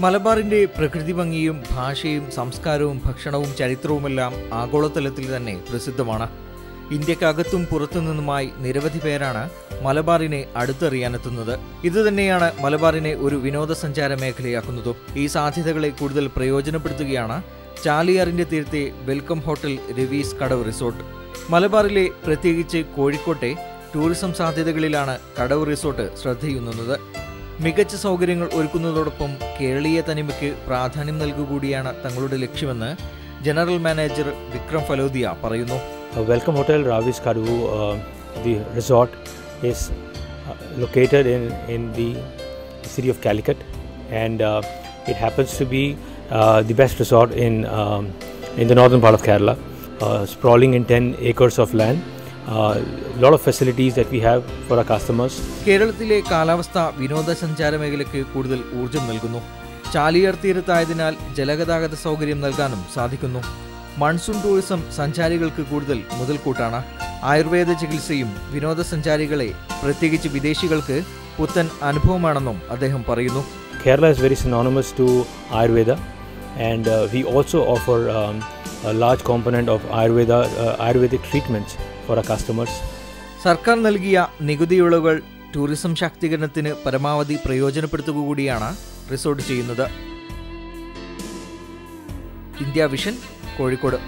മലബാറിന്റെ പ്രകൃതി ഭംഗിയും ഭാഷയും സംസ്കാരവും ഭക്ഷണവും ചരിത്രവുമെല്ലാം ആഗോളതലത്തിൽ തന്നെ പ്രസിദ്ധമാണ്. ഇന്ത്യക്കകത്തും പുറത്തുനിന്നുമായി നിരവധി പേരാണ് മലബാറിനെ അടുത്തറിയാനെത്തുന്നത്. ഇതുതന്നെയാണ് മലബാറിനെ ഒരു വിനോദസഞ്ചാര മേഖലയാക്കുന്നതും. ഈ സാധ്യതകളെ കൂടുതൽ പ്രയോജനപ്പെടുത്തുകയാണ് ചാലിയാറിന്റെ തീരത്തെ വെൽക്കം ഹോട്ടൽ രവീസ് കടവ് റിസോർട്ട്. മലബാറിലെ പ്രത്യേകിച്ച് കോഴിക്കോട്ടെ ടൂറിസം സാധ്യതകളിലാണ് കടവ് റിസോർട്ട് ശ്രദ്ധയൂന്നുന്നത്. മികച്ച സൗകര്യങ്ങൾ ഒരുക്കുന്നതോടൊപ്പം കേരളീയ തനിമയ്ക്ക് പ്രാധാന്യം നൽകുകൂടിയാണ് തങ്ങളുടെ ലക്ഷ്യമെന്ന് ജനറൽ മാനേജർ വിക്രം ഫലോദിയ പറയുന്നു. Welcome Hotel Ravis Kadavu, the resort is located in the city of Calicut, and it happens to be the best resort in the northern part of Kerala, sprawling in 10 acres of land. Lot of facilities that we have for our customers. കേരളത്തിലെ കാലാവസ്ഥ വിനോദസഞ്ചാര മേഖലയ്ക്ക് കൂടുതൽ ഊർജ്ജം നൽകുന്നു. ചാലിയാർ തീരത്തായതിനാൽ ജലഗതാഗത സൗകര്യം നൽകാനും സാധിക്കുന്നു. മൺസൂൺ ടൂറിസം സഞ്ചാരികൾക്ക് കൂടുതൽ മുതൽക്കൂട്ടാണ്. ആയുർവേദ ചികിത്സയും വിനോദസഞ്ചാരികളെ പ്രത്യേകിച്ച് വിദേശികൾക്ക് പുത്തൻ അനുഭവമാണെന്നും അദ്ദേഹം പറയുന്നു. Kerala is very synonymous to Ayurveda, and we also offer a large component of Ayurvedic treatments for our customers. സർക്കാർ നൽകിയ നികുതിയിളവുകൾ ടൂറിസം ശാക്തീകരണത്തിന് പരമാവധി പ്രയോജനപ്പെടുത്തുക കൂടിയാണ് റിസോർട്ട് ചെയ്യുന്നത്. India vision, Kozhikode.